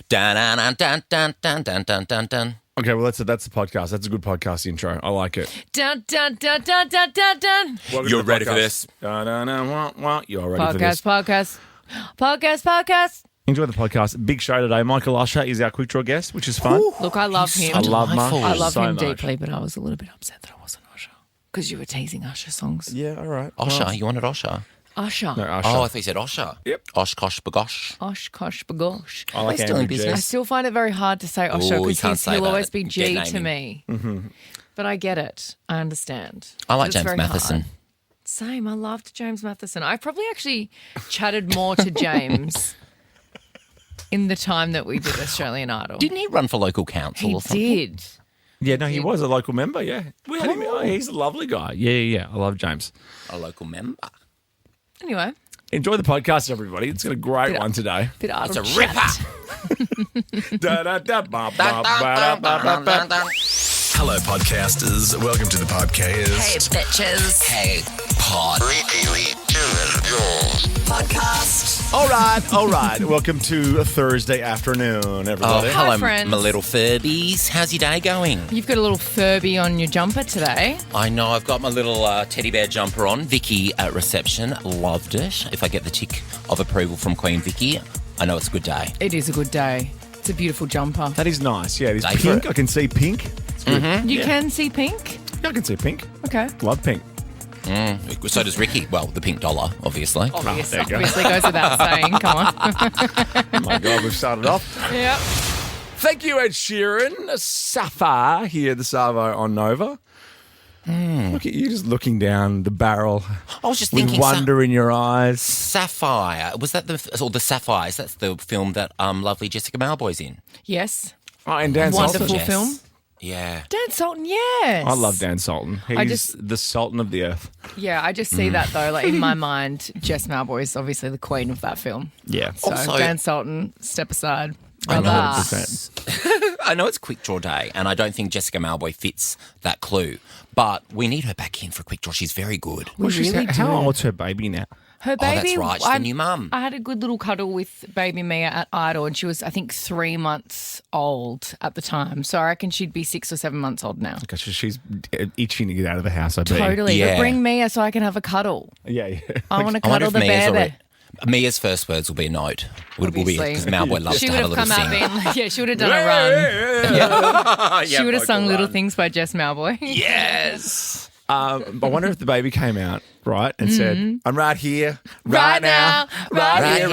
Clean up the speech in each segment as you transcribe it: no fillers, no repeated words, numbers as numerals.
Dun dun dun dun dun dun dun dun dun. Okay, well, that's the podcast. That's a good podcast intro. I like it. Dun, dun, dun, dun, dun, dun, dun. You're ready for this? You're ready for this. Podcast. Enjoy the podcast. Big show today. Michael Usher is our quick draw guest, which is fun. Look, I love him. I love Mark. delightful. I love so him much. deeply, but I was a little bit upset that I wasn't Usher because you were teasing Usher songs. Yeah, all right. Osher, you wanted Osher? Usher. No, Usher. Oh, I thought you said Osher. Yep. Osh, kosh, bagosh. Osh, kosh, bagosh. I like They're still in Andrew J. I business. still find it very hard to say Usher Ooh, you because can't say he'll that. always be G Dead to naming. me. But I get it. I understand. I like But it's James very Matheson. hard. Same. I loved James Matheson. I probably actually chatted more to James in the time that we did Australian Idol. Didn't he run for local council He or something? did. Yeah, no, he was a local member, yeah. We had him. Oh, he's a lovely guy. Yeah. I love James. A local member. Anyway, Enjoy the podcast, everybody. It's got a great one today. bit It's idle a chat. ripper. Hello, podcasters. Welcome to the podcast. bitches. Hey, pod. Podcast. All right. Welcome to a Thursday afternoon, Oh, everybody. hello, friends. my little Furbies. How's your day going? You've got a little Furby on your jumper today. I know, I've got my little teddy bear jumper on. Vicky at reception loved it. If I get the tick of approval from Queen Vicky, I know it's a good day. It is a good day. It's a beautiful jumper. That is nice. Yeah, it is Thank pink. you. I can see pink. It's good. You can see pink? Yeah, I can see pink. Okay. Love pink. So does Ricky. Well, the pink dollar, obviously. Obvious, there you go. obviously goes without saying. Come on. Oh my God, we've started off. Yep. Thank you, Ed Sheeran. Sapphire here, the Savo on Nova. Look at you just looking down the barrel I was just with thinking wonder in your eyes. Sapphire. Was that the Sapphires? That's the film that lovely Jessica Mauboy's in. Yes. Oh, and Dan Wonderful Sultan. Yes. film. Yeah. Dan Sultan, yes. I love Dan Sultan. He's the Sultan of the earth. Yeah, I just see that though. Like in my mind, Jess Mauboy is obviously the queen of that film. Yeah. So Also- Dan Sultan, step aside. I know. Brother. 100%. I know it's quick draw day, and I don't think Jessica Mauboy fits that clue. But we need her back in for a quick draw. She's very good. We really How do. old's her baby now? Her baby. that's right. She's the new mum. I had a good little cuddle with baby Mia at Idol, and she was, I think, 3 months old at the time. So I reckon she'd be 6 or 7 months old now. Because she's itching to get out of the house, I bet. Totally. Yeah. But bring Mia so I can have a cuddle. Yeah. I want to I wonder cuddle if the Mia's bear. Mia's first words will be a note. Will be Obviously. because Mauboy loves She to would have a have little come sing. out being like, yeah, she would have done a run. She would have sung Little Things by Jess Mauboy. Yes. I wonder if the baby came out, right, and said, I'm right here, right now, right here,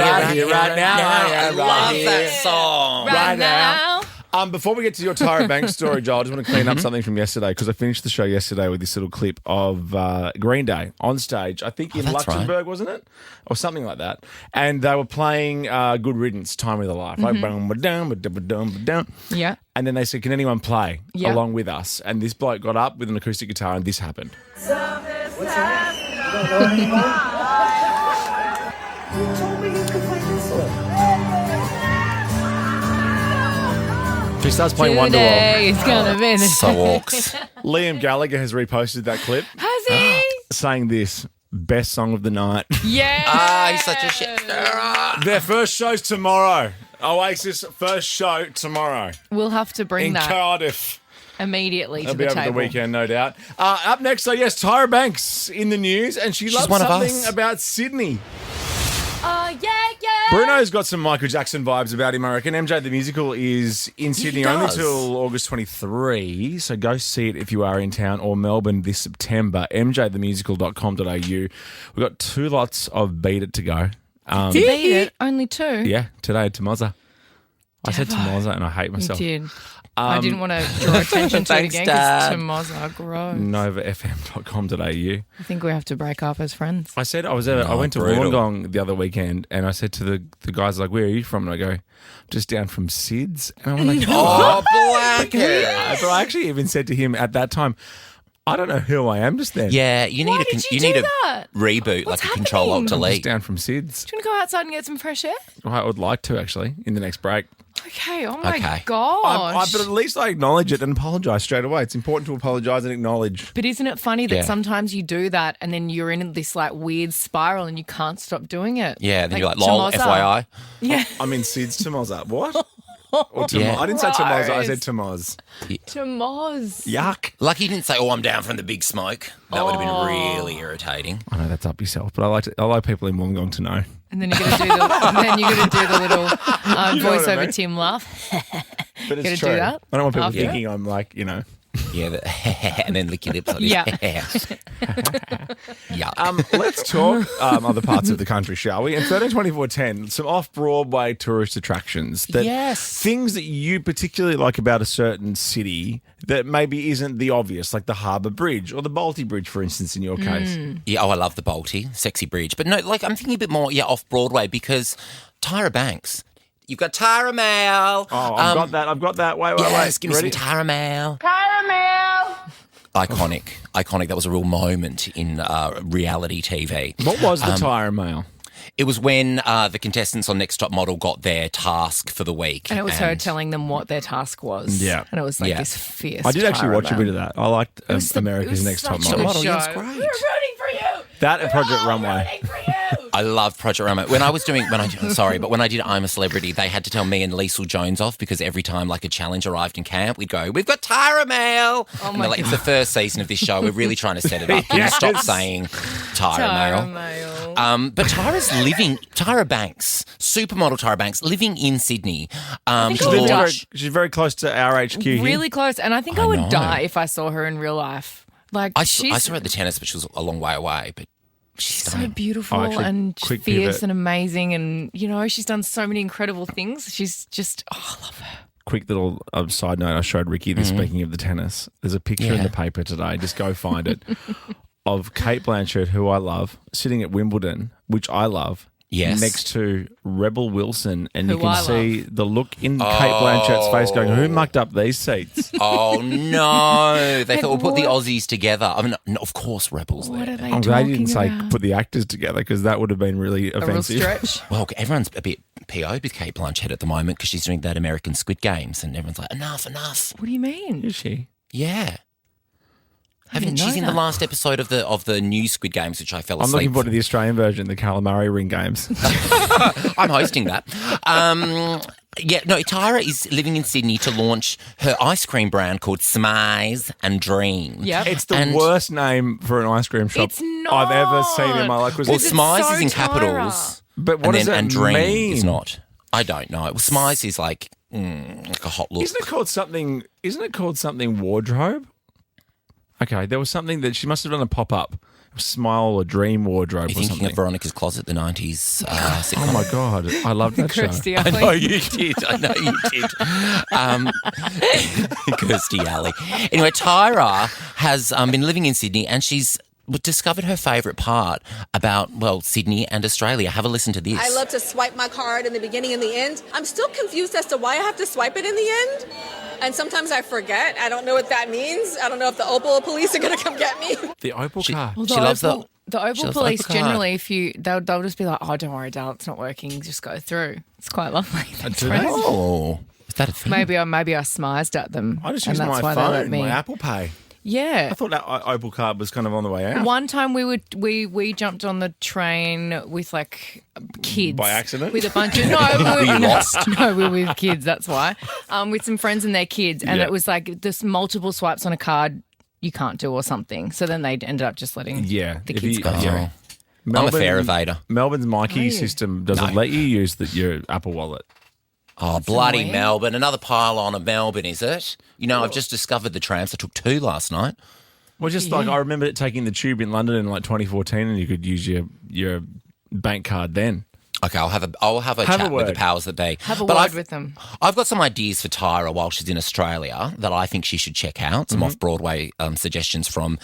right now. I am love right that here. song. Right now. Before we get to your Tyra Banks story, Joel, I just want to clean up something from yesterday because I finished the show yesterday with this little clip of Green Day on stage. I think in that's right. Luxembourg, wasn't it? Or something like that. And they were playing Good Riddance, Time of the Life. Right? Ba-dum-ba-dum. Yeah. And then they said, can anyone play Yeah. along with us? And this bloke got up with an acoustic guitar and this happened. She starts playing Wonderwall. Today is gonna be the So orcs. Liam Gallagher has reposted that clip Has he? saying this, best song of the night. Yeah. He's such a shit. Their first show's tomorrow. Oasis first show tomorrow We'll have to bring in that Cardiff. immediately to It'll be the over table. the weekend, no doubt. Up next, so yes, Tyra Banks in the news, and she loves one of something us. about Sydney. Oh, yeah. Bruno's got some Michael Jackson vibes about him, I reckon. MJ the Musical is in Sydney only does. till August 23, so go see it if you are in town, or Melbourne this September, mjthemusical.com.au. We've got 2 lots of Beat It to go. Beat it. Only 2. Yeah, today at Tamoza. I said Tamoza and I hate You myself. did. I didn't want to draw attention to it Thanks, again Dad. because Tomozza, gross. novafm.com.au. I think we have to break up as friends. I said I went to brutal. Wollongong the other weekend and I said to the guys, like, where are you from? And I go, just down from Sid's. And I'm like, Oh, blanket. But I actually even said to him at that time, I don't know who I am just then. Yeah, you need Why a did you need do a that? reboot, What's like a Control Alt happening? Just Delete. down from Sid's. Do you want to go outside and get some fresh air? I would like to, actually, in the next break. Okay, oh my Okay. gosh. But at least I acknowledge it and apologise straight away. It's important to apologise and acknowledge. But isn't it funny that Yeah. sometimes you do that and then you're in this like weird spiral and you can't stop doing it? Yeah, then you're like, lol, Tomozza. FYI. Yeah. I'm in Sid's Tamoza. What? Or Yeah. I didn't say Tomoz, I Gross. said Tomoz. Tomoz. Yuck. Lucky you didn't say, I'm down from the big smoke. That would have been really irritating. I know that's up yourself, but I like people in Wollongong to know. And then you're gonna do the little know what I voiceover mean? Tim laugh. But it's Gonna do true. that I don't want people after? thinking I'm like, Yeah, and then lick your lips. Yeah. Yuck. Let's talk other parts of the country, shall we? In 132410, some off-Broadway tourist attractions. Things that you particularly like about a certain city that maybe isn't the obvious, like the Harbour Bridge or the Balti Bridge, for instance, in your case. Yeah, I love the Balti, sexy bridge. But no, I'm thinking a bit more, off-Broadway because Tyra Banks. You've got Tyra Mail. Oh, I've got that. Wait. Yes, give me Ready? some Tyra Mail. Iconic. That was a real moment in reality TV. What was the Tyra Mail? It was when the contestants on Next Top Model got their task for the week. And it was her telling them what their task was. Yeah. And it was like Yeah. this fierce. I did actually Tyra watch a Mail. bit of that. I liked It was America's Next Top such a Model. good Yeah, it's show. great. We're rooting for you. That and Project Runway. I love Project Runway. When I did I'm a Celebrity, they had to tell me and Liesl Jones off because every time like a challenge arrived in camp, we'd go, "We've got Tyra Mail." And they're like, "It's the first season of this show. We're really trying to set it up. Can you stop saying Tyra Mail?" But Tyra Banks, supermodel Tyra Banks, living in Sydney. She's very close to our HQ here. Really close. And I think I I would know. die if I saw her in real life. Like I she's saw her at the tennis, but she was a long way away. But she's so stunning. beautiful actually, and quick fierce pivot. and amazing. And, she's done so many incredible things. She's just, I love her. Quick little side note, I showed Ricky this, speaking of the tennis. There's a picture in the paper today, just go find it, of Kate Blanchett, who I love, sitting at Wimbledon, which I love, Yes. next to Rebel Wilson. And you Who can I see the look in Kate Blanchett's face going, who mucked up these seats? Oh no! They thought we'll put the what? Aussies together. I mean, no, of course, Rebels What there. are they I'm glad talking you didn't say about? put the actors together because that would have been really A real offensive. stretch. Well, everyone's a bit PO'd with Kate Blanchett at the moment because she's doing that American Squid Games, and everyone's like, enough. What do you mean? Is she? Yeah. didn't know She's in the that. last episode of the new Squid Games, which I fell I'm asleep. looking forward to the Australian version, the calamari ring games. I'm hosting that. Tyra is living in Sydney to launch her ice cream brand called Smize and Dream. Yep. It's the And- worst name for an ice cream shop It's not. I've ever seen in my life. Well, Because it's Smize so is in Tyra. capitals. But what does that and Dream mean? is not. I don't know. Well, Smize is like a hot look. Isn't it called something wardrobe? Okay, there was something that she must have done a pop-up. Smile or Dream wardrobe You're or thinking something. of Veronica's Closet, the 90s sitcom. Oh my God, I love that show. Kirstie I know Alley. you did. Kirstie Alley. Anyway, Tyra has been living in Sydney and she's discovered her favourite part about, Sydney and Australia. Have a listen to this. I love to swipe my card in the beginning and the end. I'm still confused as to why I have to swipe it in the end. And sometimes I forget. I don't know what that means. I don't know if the Opal police are going to come get me. The Opal car. Well, She loves the Opal she loves the police Opal card. generally, they'll just be like, "Oh, don't worry, Dale, it's not working. Just go through." It's quite lovely. Thanks, do they? friends. Oh, is that a thing? Maybe I smized at them. I just and used that's my why they let phone, me. my Apple Pay. Yeah. I thought that Opal card was kind of on the way out. One time we jumped on the train with like kids By accident? with a bunch of Were you lost? No, we were with kids. That's why with some friends and their kids, and Yeah. it was like this multiple swipes on a card you can't do or something. So then they ended up just letting Yeah, the if kids you- go through. Oh. I'm a fair evader. Melbourne's Mikey you? system doesn't let you use your Apple Wallet. Oh, bloody annoying. Melbourne. Another pile on of Melbourne, is it? I've just discovered the trams. I took 2 last night. Well, just like I remember taking the tube in London in like 2014, and you could use your bank card then. Okay, I'll have a Have chat a with the word. powers that be. Have a But word I've- with them. I've got some ideas for Tyra while she's in Australia that I think she should check out. Some off-Broadway suggestions from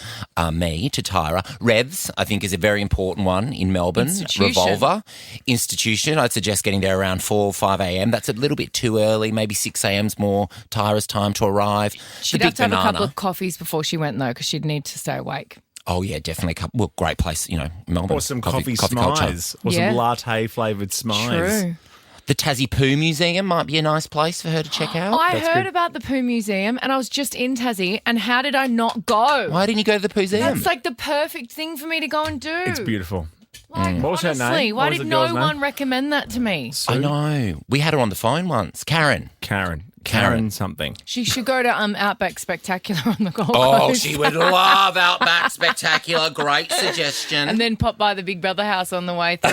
me to Tyra. Revs, I think, is a very important one in Melbourne. Institution. Revolver. Institution, I'd suggest getting there around 4 or 5 a.m. That's a little bit too early. Maybe 6 a.m.'s more Tyra's time to arrive. She'd the have Big to have Banana. a couple of coffees before she went though, because she'd need to stay awake. Oh, yeah, definitely. Well, great place, Melbourne. Or some coffee culture. smize. Or Yeah. some latte flavoured smize. True. The Tassie Poo Museum might be a nice place for her to check out. I That's heard good. about the Poo Museum and I was just in Tassie, and how did I not go? Why didn't you go to the Poo Museum? That's like the perfect thing for me to go and do. It's beautiful. Like, What was her honestly, name? why What was did the no girl's name? one recommend that to me? I know. We had her on the phone once. Karen. Karen something. She should go to Outback Spectacular on the Gold Oh, Coast. she would love Outback Spectacular. Great suggestion. And then pop by the Big Brother house on the way through.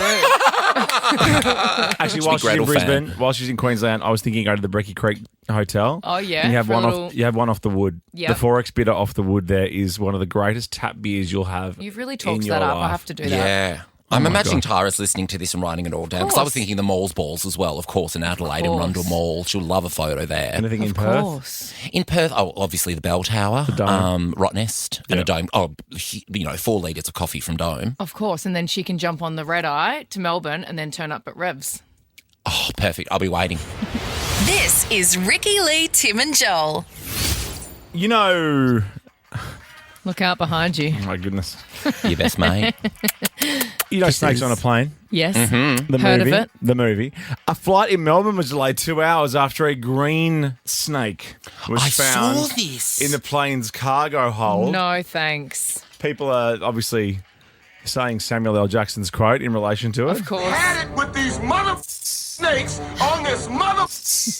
Actually, while she's in Gretel Brisbane, fan. while she's in Queensland, I was thinking go to the Brecky Creek Hotel. Oh, yeah, And you have for a one little- off. You have one off the wood. Yep. The Forex bitter off the wood. There is one of the greatest tap beers you'll have. You've really in talked your that up. I life. have to do that. Yeah. I'm my imagining God. Tyra's listening to this and writing it all down because I course. was thinking the Malls balls as well, of course, in Adelaide and course. Rundle Mall. She'll love a photo there. Anything in Of Perth? course. In Perth, obviously the Bell Tower, Dome. Rottnest, and Yeah. a Dome. 4 litres of coffee from Dome. Of course. And then she can jump on the red eye to Melbourne and then turn up at Revs. Oh, perfect. I'll be waiting. This is Ricky Lee, Tim and Joel. You know, Look out behind you. oh my goodness. Your best mate. You know, Snakes on a Plane. Yes. The Heard of movie. it. The movie. A flight in Melbourne was delayed 2 hours after a green snake was I found saw this. in the plane's cargo hold. No, thanks. People are obviously saying Samuel L. Jackson's quote in relation to it. Of course. Had it with these mother snakes on this mother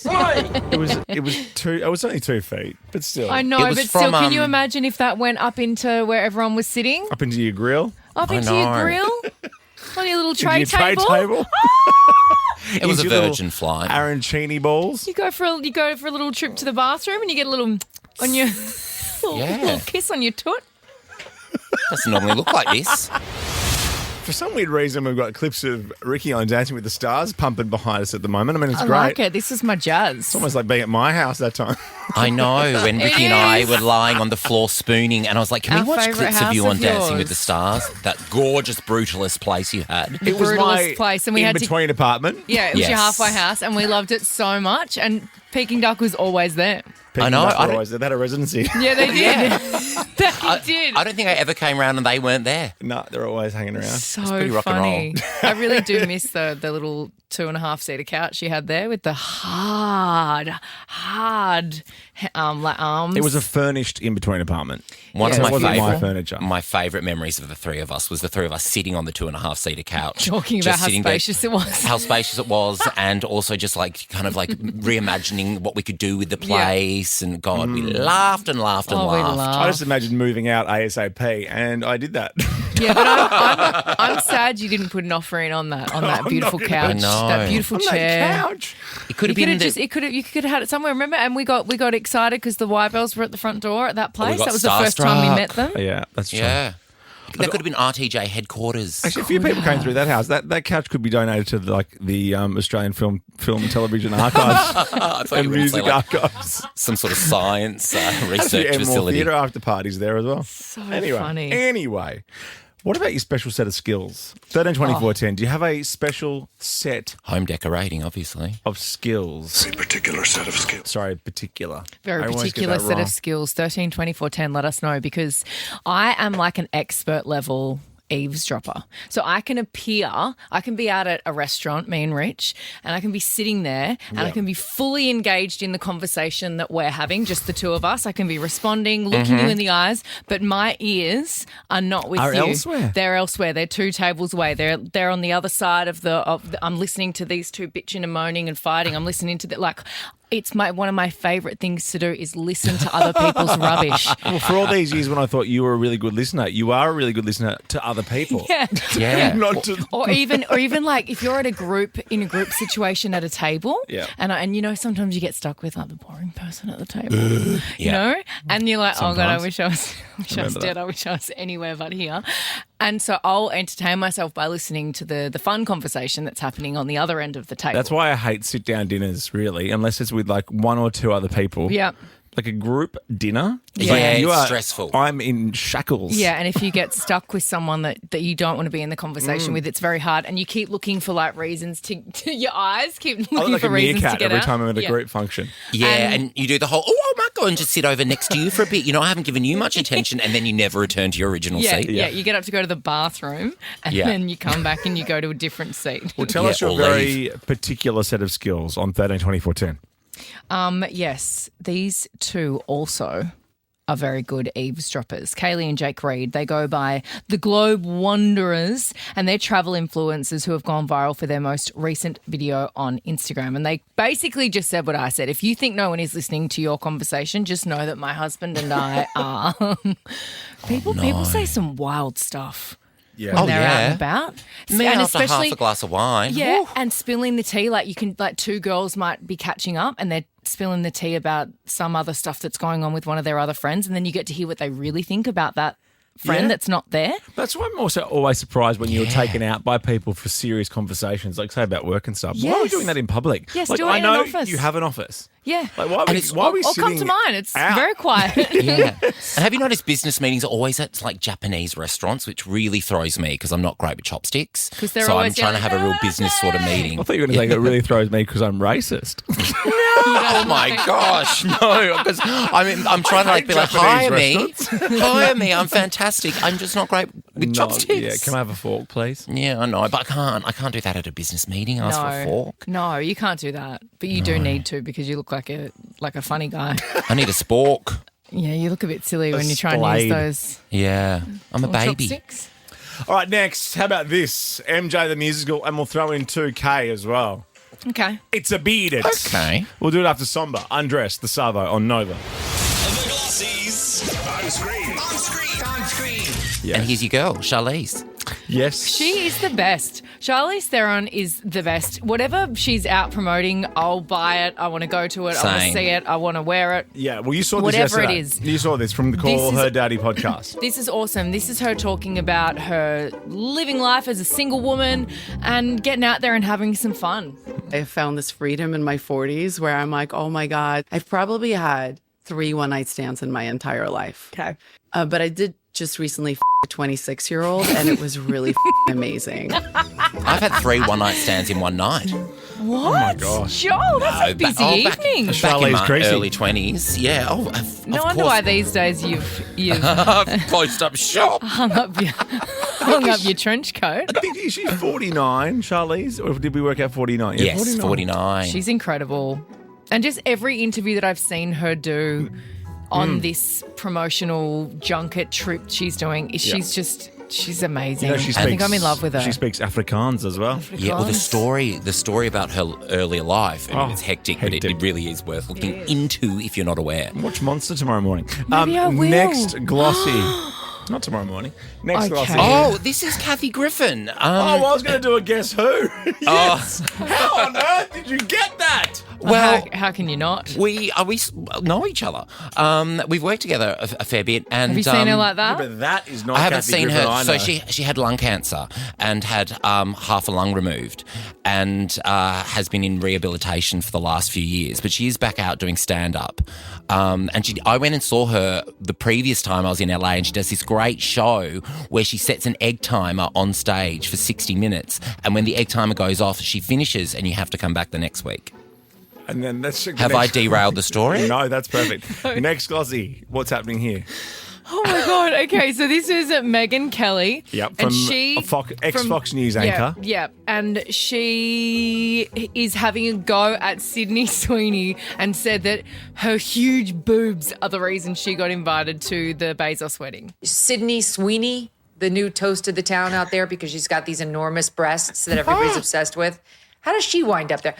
plane. It was only 2 feet, but still. I It know, was but still, from, can you imagine if that went up into where everyone was sitting? Up into your grill. Up I into your know. grill? On your little Into tray your table? tray table. It was a Into your little virgin flight. Arancini balls. You go for a little trip to the bathroom and you get a little on your little kiss on your toot. Doesn't normally look like this. For some weird reason, we've got clips of Ricky on Dancing with the Stars pumping behind us at the moment. I mean, it's I great. like it. This is my jazz. It's almost like being at my house that time. I know. When Ricky and I were lying on the floor spooning, and I was like, "Can Our we watch favourite clips of you house on of Dancing yours. with the Stars?" That gorgeous, brutalist place you had. It was Brutalist my place, and we had to- in-between apartment. Yeah, it was your Yes. halfway house, and we loved it so much. And Peking Duck was always there. I know, I don't- Otherwise, they had a residency. Yeah, they did. They did. I don't think I ever came around and they weren't there. No, they're always hanging around. So pretty rock and funny. I really do miss the little 2.5-seater couch you had there with the hard like arms. It was a furnished in-between apartment. One Yeah, of it my wasn't my favorite, furniture. my favorite memories of the three of us was the three of us sitting on the 2.5-seater couch, Talking just about how sitting there- spacious it was. how spacious it was, and also just like kind of like reimagining what we could do with the place. And God, we laughed and laughed and Oh, we laughed. laughed. I just imagined moving out ASAP, and I did that. Yeah, but I'm sad you didn't put an offer in on that beautiful not couch, I know. that beautiful On chair. that couch. It could You have been you could have had it somewhere. Remember? And we got excited because the Wybells were at the front door at that place. got That was the first time we starstruck. met them. Yeah, that's true. yeah. That could have been RTJ headquarters. Actually, a few people came through that house. That couch could be donated to the Australian film and television archives I thought you and were gonna say, music like, archives. some sort of science research Enmore facility. Theatre after parties there as well. So Anyway, funny. anyway, what about your special set of skills? 13, 24, 10. Do you have a special set Home decorating, obviously. of skills? A particular set of skills. Sorry, particular. Very I always get particular that set wrong. of skills. 13, 24, 10, let us know because I am like an expert level eavesdropper. So I can be out at a restaurant, me and Rich, and I can be sitting there and I can be fully engaged in the conversation that we're having, just the two of us. I can be responding, looking you in the eyes, but my ears are not with Are you. elsewhere. They're elsewhere. They're 2 tables away. They're on the other side of the I'm listening to these two bitching and moaning and fighting. I'm listening to the it's one of my favourite things to do is listen to other people's rubbish. Well, for all these years when I thought you were a really good listener, you are a really good listener to other people. Yeah. Yeah. Not to Or even like if you're in a group situation at a table, Yeah. and you know sometimes you get stuck with like the boring person at the table, you Yeah. know, and you're like, oh god, I Sometimes. wish I was Remember dead. that. I wish I was anywhere but here. And so I'll entertain myself by listening to the fun conversation that's happening on the other end of the table. That's why I hate sit-down dinners, really, unless it's with like 1 or 2 other people. Yeah. Like a group dinner. Yeah, like, it's stressful. I'm in shackles. Yeah, and if you get stuck with someone that you don't want to be in the conversation with, it's very hard. And you keep looking for like reasons to your eyes keep I look looking like for a reasons to meerkat get every out. time I'm at a Yeah. group function. Yeah, and you do the whole, I might go and just sit over next to you for a bit. You know, I haven't given you much attention, and then you never return to your original Yeah, seat. yeah, you get up to go to the bathroom and Yeah. then you come back and you go to a different seat. Well, tell Yeah, us your or very particular set of skills on 13, 24, 10. Yes, these two also are very good eavesdroppers. Kaylee and Jake Reed, they go by the Globe Wanderers, and they're travel influencers who have gone viral for their most recent video on Instagram. And they basically just said what I said. If you think no one is listening to your conversation, just know that my husband and I are. People say some wild stuff. Yeah. When they're out and about. Me and after half a glass of wine. Yeah, Woo. and spilling the tea. Like two girls might be catching up and they're spilling the tea about some other stuff that's going on with one of their other friends, and then you get to hear what they really think about that friend that's not there. That's why I'm also always surprised when you're taken out by people for serious conversations, like say about work and stuff. Why are we doing that in public? Yes, like, do it I in an know office. you have an office. Yeah. Like, why are we Or sitting come to mine. It's out? very quiet. Yeah. And have you noticed business meetings are always at like Japanese restaurants, which really throws me because I'm not great with chopsticks. 'Cause they're so I'm always trying to yelling, have a real business sort of meeting. I thought you were going to say it really throws me because I'm racist. Oh my gosh, no! Because I'm trying to be like, hire me, hire me. I'm fantastic. I'm just not great with chopsticks. Yeah, can I have a fork, please? Yeah, I know, but I can't do that at a business meeting. Ask for a fork. No, you can't do that. But you do need to because you look like a funny guy. I need a spork. Yeah, you look a bit silly when you're trying to splayed. use those Yeah, I'm a little baby. chopsticks. All right, next, how about this? MJ the musical, and we'll throw in 2K as well. Okay. It's a beat it. Okay. We'll do it after Somber. Undress, the Savo on Nova. The Glossies. On screen. On screen. On screen. Yes. And here's your girl, Charlize. Yes. She is the best. Charlize Theron is the best. Whatever she's out promoting, I'll buy it. I want to go to it. I want to Same. see it. I want to wear it. Yeah, well, you saw this Whatever it yesterday. is. You saw this from the Call This is- Her Daddy podcast. This is awesome. This is her talking about her living life as a single woman and getting out there and having some fun. I found this freedom in my 40s where I'm like, oh my God, I've probably had 3 one-night stands in my entire life. Okay. But I did just recently a 26-year-old, and it was really amazing. I've had 3 one-night stands in one night. What? Oh my gosh. Joel, that's a busy evening. Back in Charlize my Greasy. early 20s. Yeah. Oh, No of wonder course. why these days you've I've closed up shop. hung up your trench coat. I think she's 49, Charlize, or did we work out 49? Yeah, Yes, 49. She's incredible. And just every interview that I've seen her do on this promotional junket trip she's doing, she's amazing. You know, she I think speaks- I'm in love with her. She speaks Afrikaans as well. Yeah, well, the story about her earlier life, I mean, Oh, it's hectic, but hectic. it really is worth looking into if you're not aware. Watch Monster tomorrow morning. Maybe I will. Next, Glossy. Not tomorrow morning. Next, Okay. Glossy. Oh, this is Kathy Griffin. I was going to do a Guess Who. Yes. How on earth did you get that? Well, how can you not? we know each other. We've worked together a fair bit. And, Have you seen her like that? But that is not I haven't Kathy seen Griffin, her. I So know. she had lung cancer and had half a lung removed, and has been in rehabilitation for the last few years. But she is back out doing stand up. And I went and saw her the previous time I was in LA, and she does this great show where she sets an egg timer on stage for 60 minutes, and when the egg timer goes off, she finishes, and you have to come back the next week. And then that's Have I derailed the story? No, that's perfect. Next, Glossy. What's happening here? Oh my God. Okay, so this is Megyn Kelly. Yep, and from she ex-Fox News anchor. Yeah, and she is having a go at Sydney Sweeney and said that her huge boobs are the reason she got invited to the Bezos wedding. Sydney Sweeney, the new toast of the town out there because she's got these enormous breasts that everybody's obsessed with. How does she wind up there?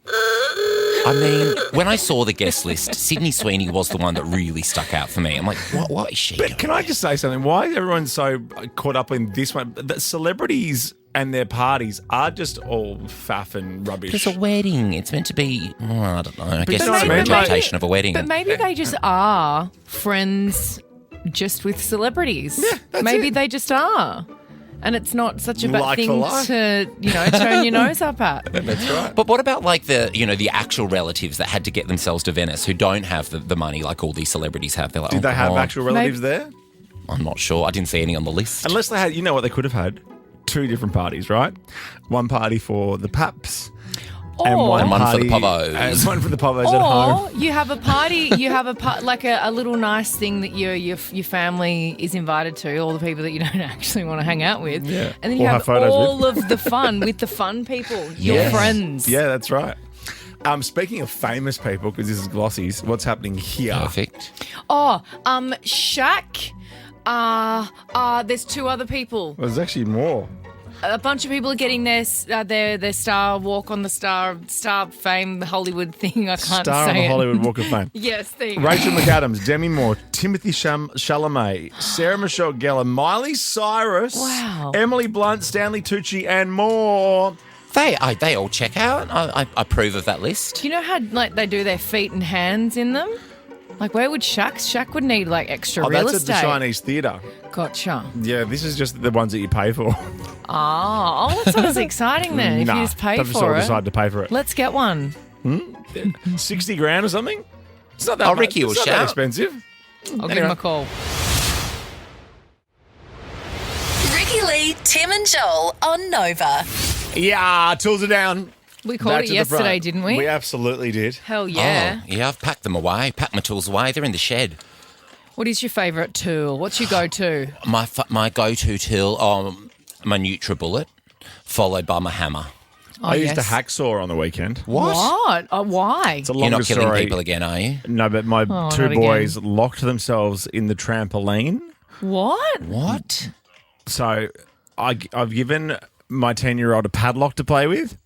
I mean, when I saw the guest list, Sydney Sweeney was the one that really stuck out for me. I'm like, what is she? But can I just say something? Why is everyone so caught up in this one? The celebrities and their parties are just all faff and rubbish. It's a wedding. It's meant to be, I don't know. I guess you know it's what the I mean? interpretation of a wedding. But maybe they just are friends just with celebrities. Yeah, that's maybe it. they just are. And it's not such a bad Like for thing like. to, turn your nose up at. That's right. But what about like the actual relatives that had to get themselves to Venice who don't have the money like all these celebrities have? They're like, Did they have come on. actual relatives there? I'm not sure. I didn't see any on the list. Unless they had, you know what they could have had? 2 different parties, right? One party for the paps. And Or- one, And one for the party- povos. And one for the povos at home. Or you have a party, like a little nice thing that your family is invited to, all the people that you don't actually want to hang out with. Yeah. And then you Or have have photos all of the fun with the fun people, your Yes. friends. Yeah, that's right. Speaking of famous people, because this is Glossies, what's happening here? Perfect. Oh, Shaq. There's two other people. There's actually more. A bunch of people are getting their star walk on the star fame Hollywood thing. I can't Star say on the it. Hollywood Walk of Fame. Yes, there you go. Rachel McAdams, Demi Moore, Timothy Chalamet, Sarah Michelle Gellar, Miley Cyrus, Wow. Emily Blunt, Stanley Tucci, and more. They all check out. I approve of that list. Do you know how they do their feet and hands in them? Like, where would Shaq would need extra real That's estate. at the Chinese Theatre. Gotcha. Yeah, this is just the ones that you pay for. Oh, that's not as exciting then. If you just pay for it. Decide to pay for it. Let's get one. 60 grand or something? It's not that much. Ricky will It's not that shout. expensive. I'll give him a call. Ricky Lee, Tim and Joel on Nova. Yeah, tools are down. We called Back it to the yesterday, front. didn't we? We absolutely did. Hell yeah. Oh, yeah, I've packed them away. Packed my tools away. They're in the shed. What is your favourite tool? What's your go-to? My go-to tool, my NutriBullet, followed by my hammer. Oh, I used a yes. hacksaw on the weekend. What? Oh, why? It's a You're longer not killing story. people again, are you? No, but my two not again. boys locked themselves in the trampoline. What? What? So I've given my 10-year-old a padlock to play with.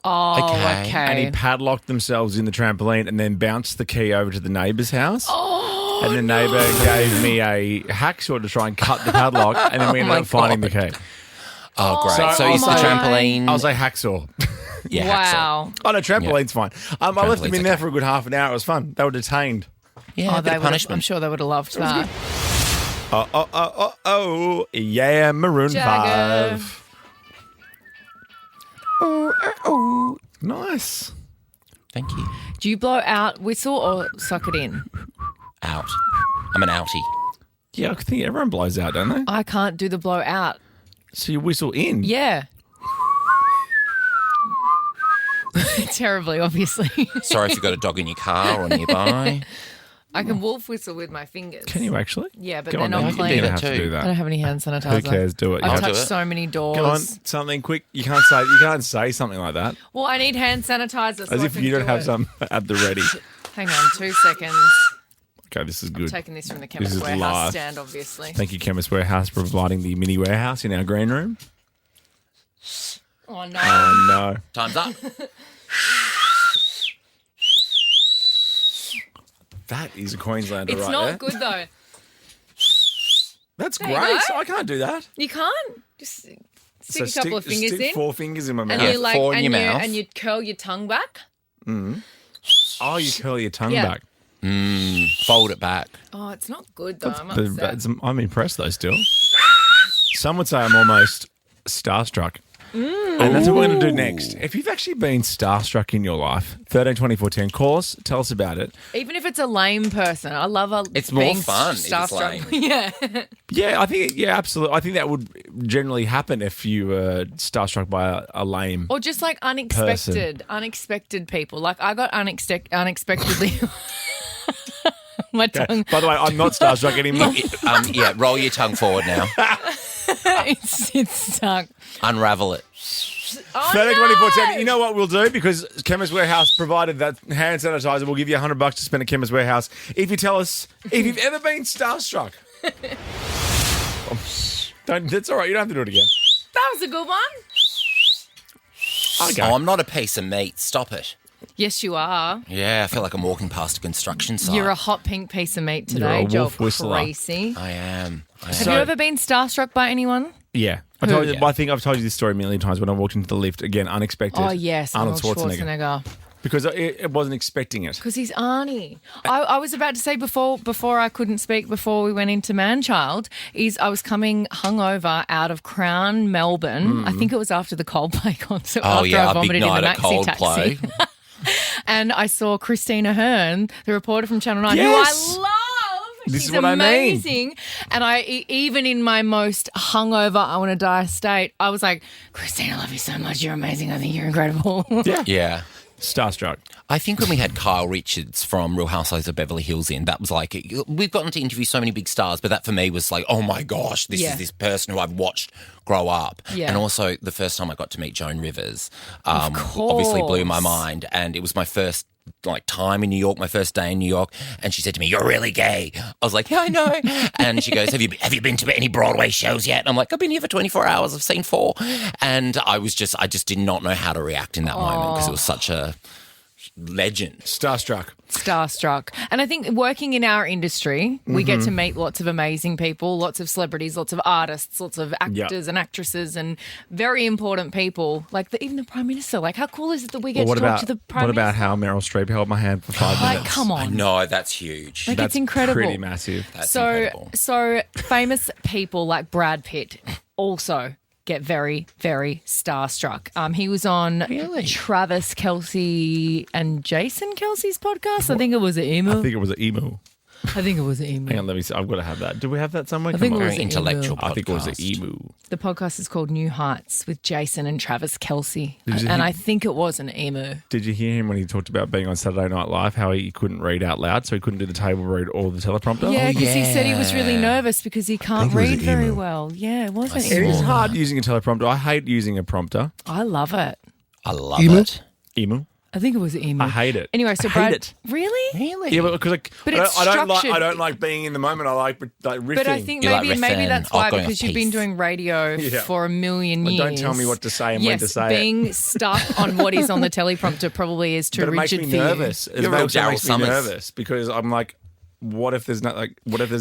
Oh, Okay. okay. And he padlocked themselves in the trampoline and then bounced the key over to the neighbour's house. Oh, and the neighbour gave me a hacksaw to try and cut the padlock, and then we ended my up finding the key. Oh, great. So So, I'll is the say- trampoline... I was like, hacksaw. yeah, wow. Oh, no, trampoline's fine. I left them Trampoline's in there okay. for a good half an hour. It was fun. They were detained. Yeah, Oh, a bit of I'm punishment. sure they would have loved that. Oh. Yeah, Maroon Jagger. 5. Oh. Nice. Thank you. Do you blow out whistle or suck it in? Out. I'm an outie. Yeah, I think everyone blows out, don't they? I can't do the blow out. So you whistle in. Yeah. Terribly, obviously. Sorry if you've got a dog in your car or nearby. I can wolf whistle with my fingers. Can you actually? Yeah, but Go they're on, not then. You clean. don't I have to too. do I don't that. have any hand sanitizer. Who cares? Do it. I've I'll touched do it. so many doors. Go on, something quick. You can't say something like that. Well, I need hand sanitizer. So As I if can you don't do have it. some at the ready. Hang on, 2 seconds. Okay, this is good. Taking this from the This Chemist is Warehouse live. stand, obviously. Thank you, Chemist Warehouse, for providing the mini warehouse in our green room. Oh, no. Oh, no. Time's up. That is a Queenslander It's right not there. good, though. That's There you great. go. I can't do that. You can't. Just stick a couple of fingers stick in. 4 fingers in my mouth. And you like, four in and your you mouth. and you curl your tongue back. Oh, you curl your tongue Yeah. back. Fold it back. Oh, it's not good though. I'm upset. I'm impressed though still. Some would say I'm almost starstruck. And that's what we're going to do next. If you've actually been starstruck in your life, 13 24 10, call us, tell us about it. Even if it's a lame person, I love a. It's more being fun if it's starstruck. lame. Yeah. Yeah, absolutely. I think that would generally happen if you were starstruck by a lame. Or just like unexpected people. Like I got unexpectedly. My tongue. By the way, I'm not starstruck anymore. Yeah, roll your tongue forward now. it's stuck. Unravel it. Oh, 13 24 10. no! You know what we'll do? Because Chemist Warehouse provided that hand sanitizer, we'll give you $100 to spend at Chemist Warehouse if you tell us if you've ever been starstruck. That's all right. You don't have to do it again. That was a good one. Okay. Oh, I'm not a piece of meat. Stop it. Yes, you are. Yeah, I feel like I'm walking past a construction site. You're a hot pink piece of meat You're today, a Joe. wolf whistler. Crazy. I am. Have you ever been starstruck by anyone? Yeah. Yeah. I think I've told you this story a million times when I walked into the lift. Again, unexpected. Oh, yes. Arnold Schwarzenegger. Because I wasn't expecting it. Because he's Arnie. I was about to say before I couldn't speak before we went into Manchild, I was coming hungover out of Crown, Melbourne. I think it was after the Coldplay concert. Oh, after yeah, I a big vomited in the night at maxi Coldplay. taxi. And I saw Christina Hearn, the reporter from Channel 9, Yes. who I love. This She's is what I mean. amazing. And even in my most hungover, I want to die state, I was like, Christina, I love you so much. You're amazing. I think you're incredible. Yeah. Yeah. Starstruck. I think when we had Kyle Richards from Real Housewives of Beverly Hills in, that was like, we've gotten to interview so many big stars, but that for me was like, oh my gosh, this is this person who I've watched grow up. Yeah. And also the first time I got to meet Joan Rivers, obviously blew my mind. And it was my first time in New York, my first day in New York, and she said to me, "You're really gay." I was like, "Yeah, I know." And she goes, "Have you been to any Broadway shows yet?" And I'm like, "I've been here for 24 hours. I've seen 4." And I just did not know how to react in that moment because it was such a legend. Starstruck. And I think working in our industry, we get to meet lots of amazing people, lots of celebrities, lots of artists, lots of actors and actresses and very important people, like even the Prime Minister. Like, how cool is it that we get to talk to the Prime Minister? What about how Meryl Streep held my hand for 5 minutes? Like, come on. I know, that's huge. Like, That's it's incredible. pretty massive. That's incredible. So famous people like Brad Pitt also get very, very starstruck. He was on Travis Kelce and Jason Kelce's podcast. I think it was an emu. I think it was an emu. Hang on, let me see. I've got to have that. Do we have that somewhere? I think Come it on. was an intellectual emu. I think it was an podcast. emu. The podcast is called New Heights with Jason and Travis Kelce. you And I think it was an emu. Did you hear him when he talked about being on Saturday Night Live, how he couldn't read out loud, so he couldn't do the table read or the teleprompter? Yeah, because he said he was really nervous because he can't think it was read an very emu. well. Yeah, it was an It emu. is hard using a teleprompter. I hate using a prompter. I love it. I love it. Emu. I think it was an emu. I hate it. Anyway, so I Brad, hate it. really? Yeah, because But it's I don't like structured. being in the moment. I like riffing. But I think You like maybe riffing, that's why, going off because you've been piece. doing radio for a million Well, years. don't tell me what to say and when to say it. being stuck on what is on the teleprompter probably is too But it makes rigid me for nervous. you. You're real also Daryl makes me Summers. nervous because I'm like, what if there's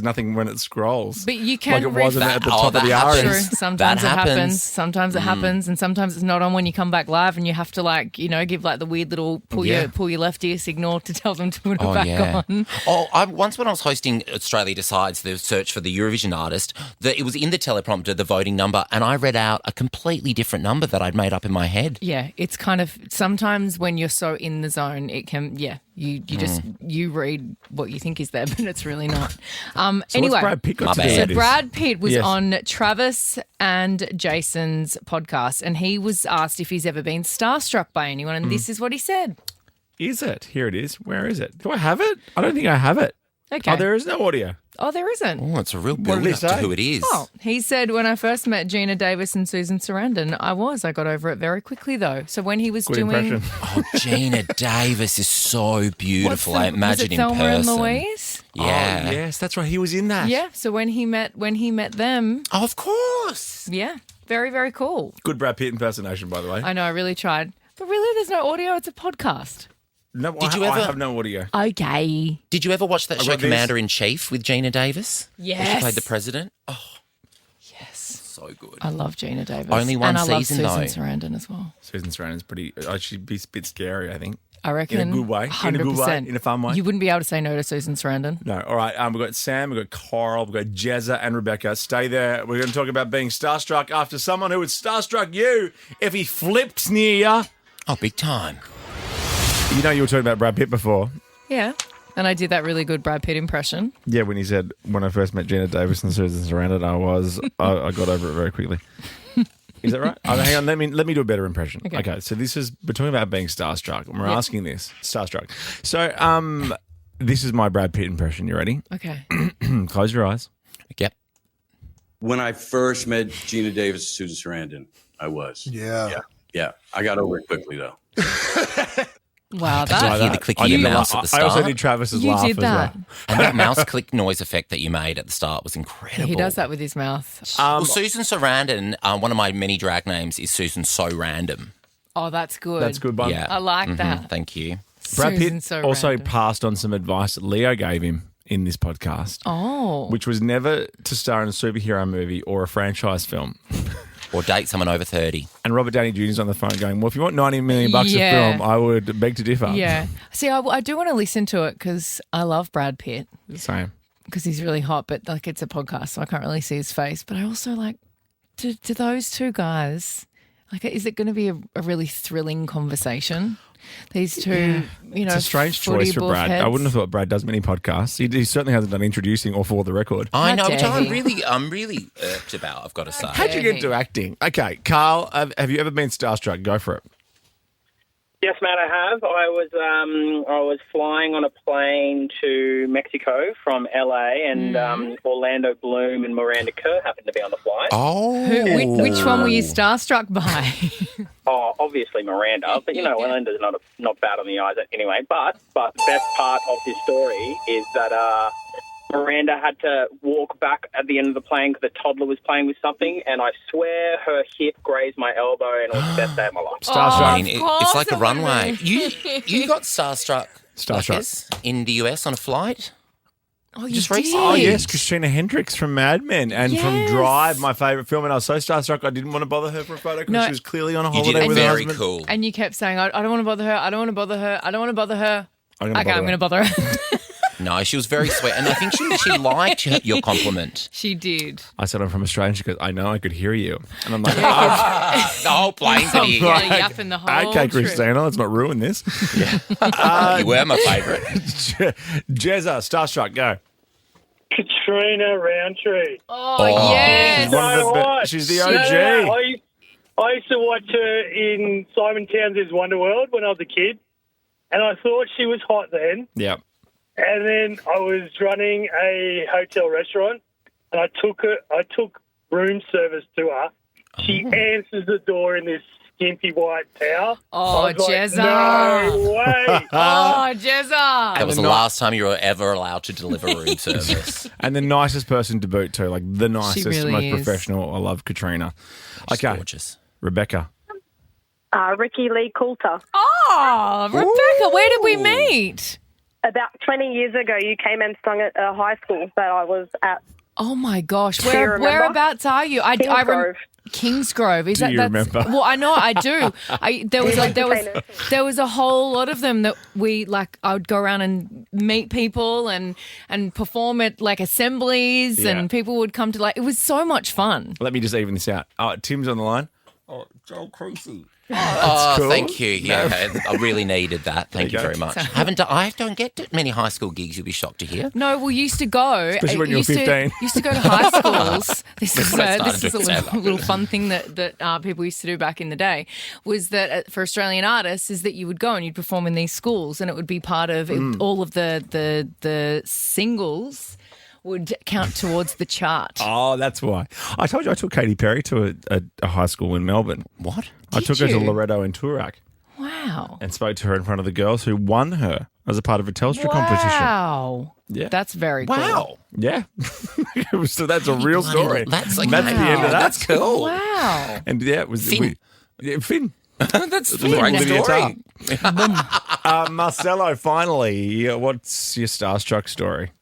nothing when it scrolls? But you can like it wasn't riff at the that. top Oh, of the that hour. happens. True. Sometimes That it happens. happens. Sometimes it happens, and sometimes it's not on when you come back live, and you have to give the weird little pull your left ear signal to tell them to put it back on. Once when I was hosting Australia Decides, the search for the Eurovision artist, it was in the teleprompter, the voting number, and I read out a completely different number that I'd made up in my head. Yeah, it's kind of sometimes when you're so in the zone, it can you just you read what you think is there, but it's really not. So anyway, what's Brad Pitt got My to do bad. so with this? Brad Pitt was Yes. on Travis and Jason's podcast, and he was asked if he's ever been starstruck by anyone, and this is what he said. Is it? Here it is. Where is it? Do I have it? I don't think I have it. Okay. Oh, there is no audio. Oh, there isn't. Oh, it's a real What did build he up to say? who it is. Oh, he said, when I first met Gina Davis and Susan Sarandon, I got over it very quickly, though. So when he was Good doing... impression. Oh, Gina Davis is so beautiful. I was imagine it in Thelma and person. Louise? Yeah. Oh, yes, that's right. He was in that. Yeah, so when he met them, Oh, of course. yeah, very, very cool. Good Brad Pitt impersonation, by the way. I know, I really tried. But really, there's no audio. It's a podcast. No, Did you I ever- have no audio. Okay. Did you ever watch that I show got this. Commander in Chief with Gina Davis? Where Yes. She played the president. Oh, Yes. so good. I love Gina Davis. Only one and I season, love though. Susan Sarandon as well. Susan Sarandon's pretty. She'd be a bit scary, I think. I reckon. In a good way. 100%. In a good way. In a fun way. You wouldn't be able to say no to Susan Sarandon. No. All right. We've got Sam, we've got Coral, we've got Jezza and Rebecca. Stay there. We're going to talk about being starstruck after someone who would starstruck you if he flipped near you. Oh, big time. You know, you were talking about Brad Pitt before. Yeah. And I did that really good Brad Pitt impression. Yeah, when he said, when I first met Gina Davis and Susan Sarandon, I got over it very quickly. Is that right? Oh, hang on, let me do a better impression. Okay, so we're talking about being starstruck, and we're asking this, starstruck. So, this is my Brad Pitt impression. You ready? Okay. Close your eyes. Yep. When I first met Gina Davis and Susan Sarandon, I was. Yeah. I got over it quickly, though. Wow, Did you hear the click of I your did mouse the- at the I also start? did Travis's You laugh did as that. well. And that mouse click noise effect that you made at the start was incredible. He does that with his mouth. Well, Susan Sarandon, one of my many drag names is Susan So Random. Oh, that's good. That's a good one. Yeah. I like that. Thank you. Brad Susan Pitt so also random. passed on some advice that Leo gave him in this podcast, Oh. which was never to star in a superhero movie or a franchise film. Or date someone over 30. And Robert Downey Jr.'s on the phone going, well, if you want $90 million Yeah. a film, I would beg to differ. Yeah. See, I do want to listen to it because I love Brad Pitt Same. because he's really hot, but it's a podcast, so I can't really see his face. But I also to those two guys, is it going to be a really thrilling conversation? These two, It's a strange footy choice for buff Brad. heads. I wouldn't have thought Brad does many podcasts. He certainly hasn't done introducing or for the record. I How know, which dare I'm he. really irked about, I've got to say. How'd you get into acting? Okay, Carl, have you ever been starstruck? Go for it. Yes, Matt, I have. I was flying on a plane to Mexico from LA, and Orlando Bloom and Miranda Kerr happened to be on the flight. Oh. Which one were you starstruck by? Oh, obviously Miranda, but Orlando's not bad on the eyes anyway. But the best part of this story is that Miranda had to walk back at the end of the plane because the toddler was playing with something, and I swear her hip grazed my elbow, and it was the best day of my life. Starstruck. It's like a runway. You got starstruck in the US on a flight? Oh, you Just did? recently? Oh, yes, Christina Hendricks from Mad Men and from Drive, my favourite film. And I was so starstruck I didn't want to bother her for a photo because she was clearly on a holiday with her husband. Very cool. And you kept saying, I don't want to bother her. I don't want to bother her. I don't want to bother her. I'm going to bother her. No, she was very sweet. And I think she liked your compliment. She did. I said I'm from Australia. She goes, I know, I could hear you. And I'm like, The whole plane could hear you. Yapping the whole okay, trip. Christina, let's not ruin this. You were my favourite. Jezza, starstruck, go. Katrina Roundtree. Oh, yes. She's the OG. I used to watch her in Simon Townsend's Wonderworld when I was a kid, and I thought she was hot then. Yep. And then I was running a hotel restaurant, and I took room service to her. She answers the door in this skimpy white towel. Oh, Jezza. No way. Oh, Jezza. That was the last time you were ever allowed to deliver room service. And the nicest person to boot too, like the nicest, really most is. professional. I love Katrina. She's gorgeous. Rebecca. Ricky Lee Coulter. Oh, Rebecca, where did we meet? About 20 years ago, you came and sung at a high school that I was at. Oh, my gosh. Do you remember? Whereabouts are you? Kingsgrove. Kingsgrove. Is Do you that's, remember? Well, I know, I do. There was a whole lot of them that I would go around and meet people and perform at like assemblies, and people would come to it was so much fun. Let me just even this out. Tim's on the line. Oh, Joel Creasy. That's cool. Thank you. Yeah, I really needed that. Thank you very much. I don't get many high school gigs. You'll be shocked to hear. No, we used to go. Especially when you were 15. Used to go to high schools. This is started a little fun thing that people used to do back in the day. Was that for Australian artists is that you would go and you'd perform in these schools, and it would be part of all of the singles would count towards the chart. Oh, that's why. I told you I took Katy Perry to a high school in Melbourne. What? I took her to Loreto and Turak. Wow. And spoke to her in front of the girls who won her as a part of a Telstra competition. Wow. Yeah. That's very cool. Wow. Yeah. So that's a real story. That's the end of that. That's cool. Wow. And it was Finn. Finn. That's a Little great Lydia story. Marcelo, finally, what's your starstruck story?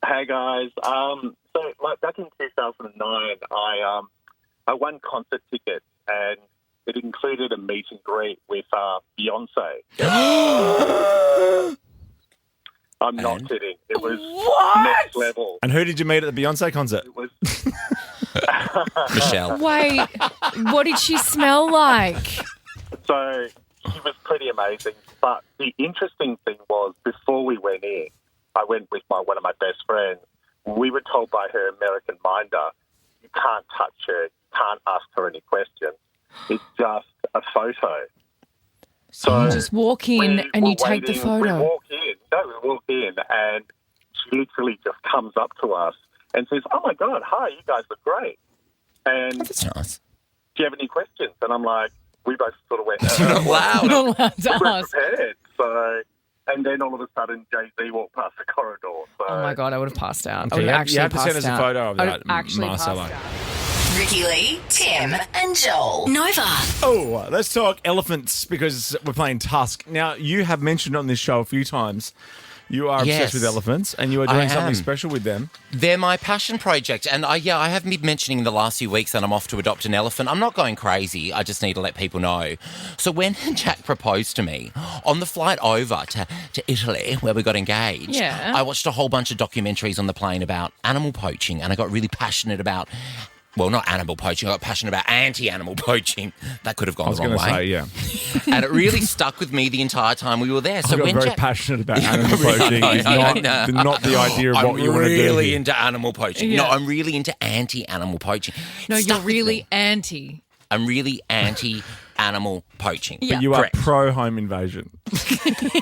Hey guys, back in 2009, I won concert tickets, and it included a meet and greet with Beyoncé. I'm not kidding. It was next level. And who did you meet at the Beyonce concert? It was Michelle. Wait, what did she smell like? So she was pretty amazing. But the interesting thing was, before we went in, I went with one of my best friends. We were told by her American minder, you can't touch her, you can't ask her any questions. It's just a photo. So you just walk in and you take the photo. We walk in and she literally just comes up to us and says, oh my God, hi, you guys look great. And that's nice. Do you have any questions? And I'm like, we both sort of went, wow. Not allowed to ask. Prepared. So, and then all of a sudden, Jay-Z walked past the corridor. So. Oh my God, I would have passed out. Okay, you have to send us a photo of that, Marcelo. Ricky Lee, Tim and Joel. Nova. Oh, let's talk elephants because we're playing Tusk. Now, you have mentioned on this show a few times you are obsessed with elephants and you are doing something special with them. They're my passion project. And I have been mentioning in the last few weeks that I'm off to adopt an elephant. I'm not going crazy. I just need to let people know. So when Jack proposed to me on the flight over to Italy where we got engaged, I watched a whole bunch of documentaries on the plane about animal poaching, and I got really passionate about... Well, not animal poaching. I got passionate about anti-animal poaching. That could have gone the wrong way. I was going to say, And it really stuck with me the entire time we were there. So I got very passionate about animal poaching. It's not the idea of what you want to do. I'm really into animal poaching. Yeah. No, I'm really into anti-animal poaching. No, you're really anti. I'm really anti animal poaching. Yeah. But you are Correct. pro-home invasion.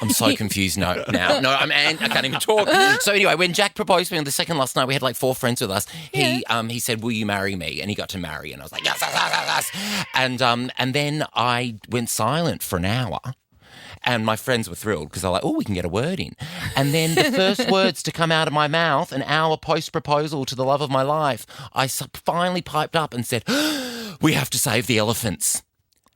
I'm so confused now. No, I can't even talk. So anyway, when Jack proposed to me on the second last night, we had like 4 friends with us. He said, "Will you marry me?" And he got to marry, and I was like, "Yes, yes, yes, yes." And then I went silent for an hour. And my friends were thrilled because they're like, "Oh, we can get a word in." And then the first words to come out of my mouth, an hour post-proposal to the love of my life, I finally piped up and said, "We have to save the elephants."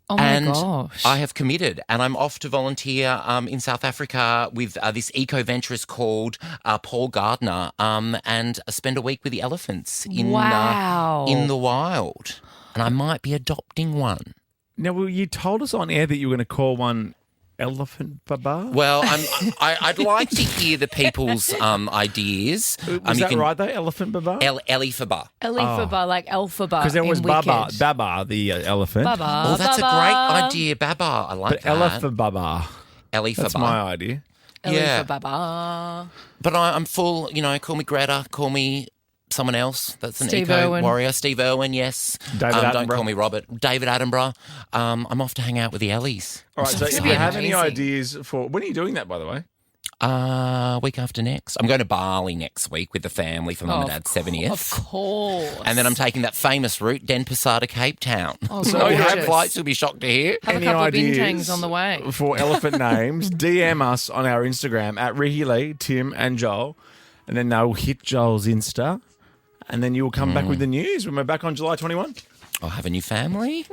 Oh and my gosh. I have committed, and I'm off to volunteer in South Africa with this eco-venturist called Paul Gardner and spend a week with the elephants in the wild. And I might be adopting one. Now, well, you told us on air that you were going to call one Elephant Baba. Well, I'd like to hear the people's ideas. Was that right, though? Elephant Baba? Elifaba. Elifaba, like Elphaba. Because there was in Baba, Wicked. Baba, the elephant. Baba. Oh, that's Baba. a great idea, Baba. I like But that. Elifaba. Elifaba. That's my idea. Yeah. Elifaba. But I'm full, call me Greta, call me someone else. That's an Steve eco Irwin. warrior. Steve Irwin, yes. David Don't Attenborough. call me Robert. David Attenborough. I'm off to hang out with the Ellies. All right, so if be you have any amazing. ideas for... When are you doing that, by the way? Week after next. I'm going to Bali next week with the family for Mum and Dad's 70th. Of course. And then I'm taking that famous route, Denpasar to Cape Town. Oh, So you have gorgeous. flights, you'll be shocked to hear. Have a Any couple of ideas bintangs on the way. for elephant names, DM us on our Instagram at Ricky Lee, Tim and Joel. And then they'll hit Joel's Insta. And then you will come back with the news when we're back on July 21. I'll have a new family.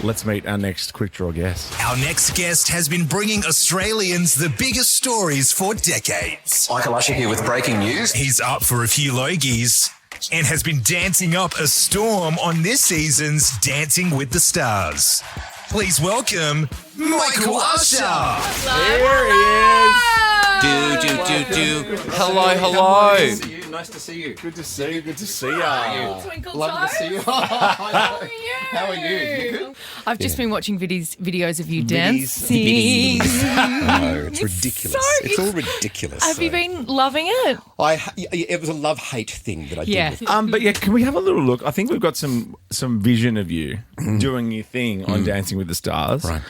Let's meet our next quick draw guest. Our next guest has been bringing Australians the biggest stories for decades. Michael Usher here with breaking news. He's up for a few logies and has been dancing up a storm on this season's Dancing with the Stars. Please welcome Michael Usher. Here he is. Do. Hello. Nice to see you. Good to see you. Good to see you. Lovely to see you. How are you? You good? I've just been watching videos of you Viddies. dancing. No, it's ridiculous. It's all ridiculous. Have you been loving it? It was a love-hate thing that I Yeah. did. With But yeah, can we have a little look? I think we've got some vision of you doing your thing on Dancing with the Stars. Right.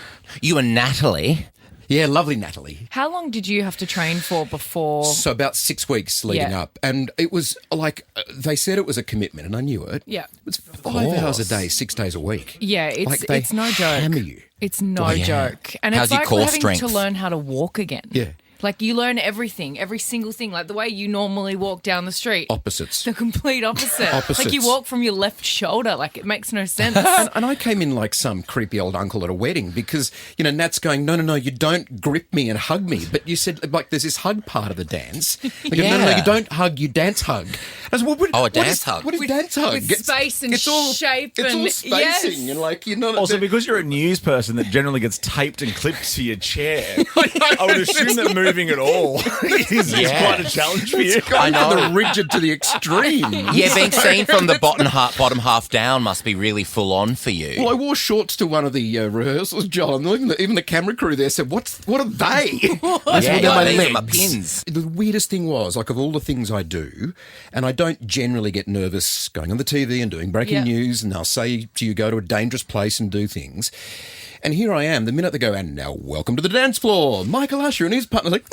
You and Natalie. Yeah, lovely Natalie. How long did you have to train for before? So about 6 weeks leading Yeah. up. And it was like, they said it was a commitment, and I knew it. Yeah. It was 5 hours a day, 6 days a week. Yeah, They it's no joke. hammer you. It's no Well, yeah. joke. And How's it's your like core having strength? to learn how to walk again. Yeah. Like you learn everything, every single thing, like the way you normally walk down the street. Opposites. The complete opposite. Opposites. Like you walk from your left shoulder, like it makes no sense. And I came in like some creepy old uncle at a wedding because, Nat's going, no, you don't grip me and hug me. But you said, like, there's this hug part of the dance. They go, no, Yeah. you don't hug, you dance hug. I said, well, A dance hug. What is dance hug? with space and shape It's all and- spacing yes. and like, you're not... Also, because you're a news person that generally gets taped and clipped to your chair, I would assume that moving at all is quite a challenge for you. I know. the rigid to the extreme. Yeah, being seen from the bottom half down must be really full on for you. Well, I wore shorts to one of the rehearsals, Joel, and even the camera crew there said, what are they? I said, Yeah, "Well, they're my these are my legs." pins. The weirdest thing was, like, of all the things I do, and I don't generally get nervous going on the TV and doing breaking Yeah. news, and they'll say to you, go to a dangerous place and do things. And here I am, the minute they go, and now welcome to the dance floor, Michael Usher and his partner, like,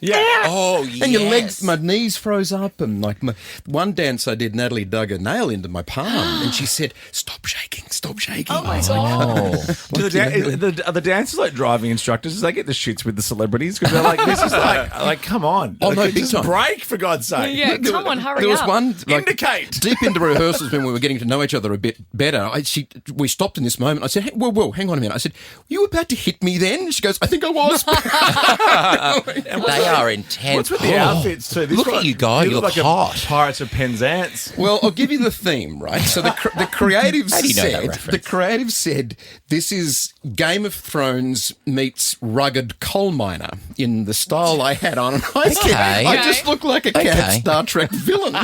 Yeah. Oh, yes. and your legs, my knees froze up, and like one dance I did, Natalie dug a nail into my palm, and she said, "Stop shaking, stop shaking." Oh my God. Do the dancers like driving instructors? Do they get the shits with the celebrities? Because they're like, this is like, come on. Oh, no, Like, big just time. break, for God's sake. Yeah, come on, hurry There was up. one Indicate. deep into rehearsals when we were getting to know each other a bit better. We stopped in this moment. I said, "Hey, whoa, hang on a minute." I said, "You were about to hit me then?" She goes, "I think I was." They are intense. What's with the outfits too? This Look at you guys, you look like hot. a Pirates of Penzance. Well, I'll give you the theme, right? So the creatives How do you know that said reference? this is Game of Thrones meets rugged coal miner in the style I had on. And I said, Okay. I just look like a cat Okay. Star Trek villain.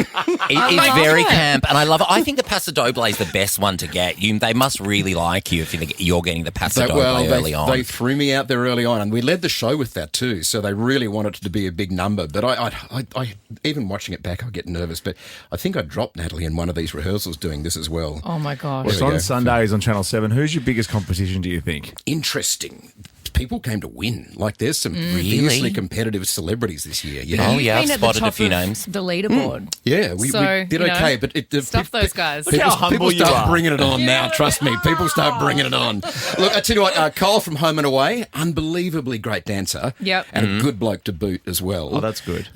It's very camp, and I love it. I think the Paso Doble is the best one to get. They must really like you if you're getting the Paso early on. They threw me out there early on, and we led the show with that too. So they really wanted it to be a big number. But I even watching it back, I get nervous. But I think I dropped Natalie in one of these rehearsals doing this as well. Oh my gosh! Well, it's on Sundays on Channel 7. Who's your biggest competition, do you think? Interesting. People came to win. Like, there's some fiercely competitive celebrities this year. Yeah. Oh, yeah, I've spotted a few names. The leaderboard. Yeah, we did okay, but stuff those guys. People start bringing it on now. Trust me, people start bringing it on. Look, I tell you what, Cole from Home and Away, unbelievably great dancer. Yep, and a good bloke to boot as well. Oh, that's good.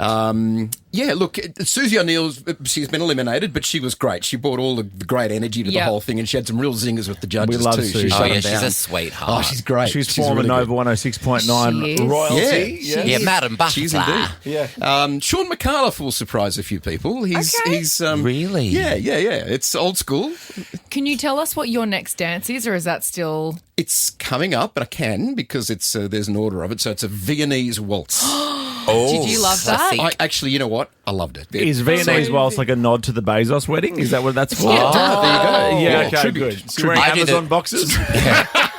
Yeah, look, Susie O'Neill's, she's been eliminated, but she was great. She brought all the great energy to the whole thing, and she had some real zingers with the judges we love too. Susie. She's a sweetheart. Oh, she's great. She's former really Nova good. 106.9 royalty. Yeah, Madam Butterfly. She's indeed. Yeah. Sean McAuliffe will surprise a few people. He's really? Yeah. It's old school. Can you tell us what your next dance is, or is that still? It's coming up, but I can because it's there's an order of it. So it's a Viennese waltz. Did you love that? I actually, you know what? I loved it. Is Viennese waltz like a nod to the Bezos wedding? Is that what that's for? Yeah, there you go. Yeah, okay, good. So you're wearing Amazon boxes?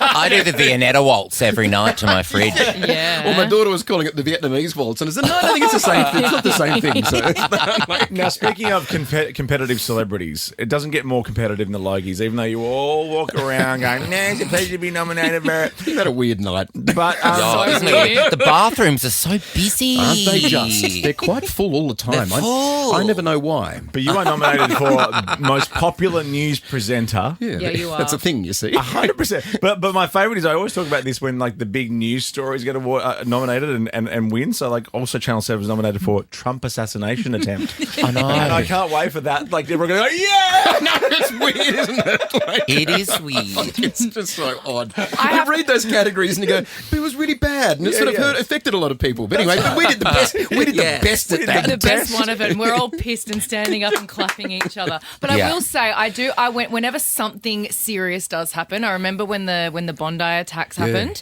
I do the Viennetta waltz every night to my fridge. Yeah. Well, my daughter was calling it the Vietnamese waltz, and I said, no, I don't think it's the same thing. It's not the same thing. So now, speaking of competitive celebrities, it doesn't get more competitive than the Logies, even though you all walk around going, nah, it's a pleasure to be nominated for it. You had a weird night. But the bathrooms are so busy. Aren't they just? They're quite full all the time. They're full. I never know why. But you are nominated for most popular news presenter. Yeah, you are. That's a thing, you see. 100%. But my favourite is I always talk about this when like the big news stories get nominated and win. So like also Channel 7 is nominated for Trump assassination attempt. I know. And I can't wait for that. Like everyone going, yeah! No, it's weird, isn't it? Like, it is weird. It's just so odd. You read those categories and you go, but it was really bad. And it sort of affected a lot of people. But anyway, we did the best. We did the best at that. The best one of it. And we're all pissed and standing up and clapping each other. But I will say, I went whenever something serious does happen. I remember when the Bondi attacks happened,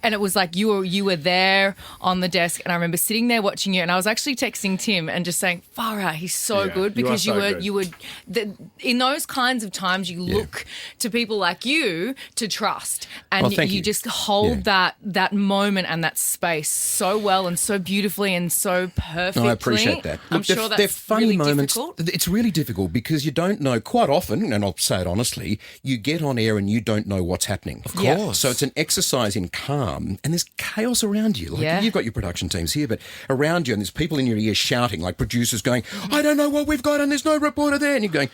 and it was like you were there on the desk, and I remember sitting there watching you, and I was actually texting Tim and just saying, "Far out, he's so good," because you were in those kinds of times you look to people like you to trust, and you just hold that moment and that space so well and so beautifully and so perfectly. No, I appreciate that. I'm Look, sure that's they're funny really moments. difficult. It's really difficult because you don't know quite often, and I'll say it honestly, you get on air and you don't know what's happening. Of course. So it's an exercise in calm, and there's chaos around you. Like you've got your production teams here, but around you, and there's people in your ear shouting, like producers going, I don't know what we've got, and there's no reporter there. And you're going,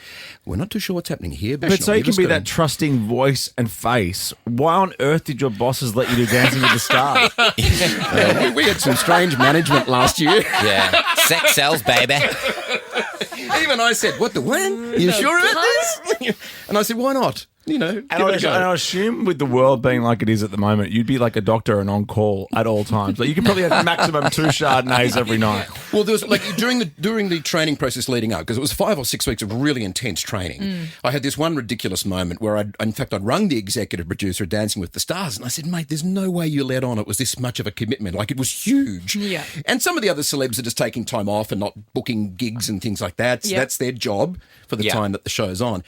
we're not too sure what's happening here. But so you can be that trusting voice and face. Why on earth did your bosses let you do Dancing with the Stars? We had some strange management last year. Yeah. Sex sells, baby. Even I said, what the when? You sure about this? And I said, why not? You know, and I assume with the world being like it is at the moment, you'd be like a doctor and on call at all times. Like you could probably have maximum 2 Chardonnays every night. Well, there was like during the training process leading up, because it was 5 or 6 weeks of really intense training. I had this one ridiculous moment where I'd rung the executive producer of Dancing with the Stars, and I said, mate, there's no way you let on it was this much of a commitment. Like it was huge. Yeah. And some of the other celebs are just taking time off and not booking gigs and things like that. So that's their job for the time that the show's on.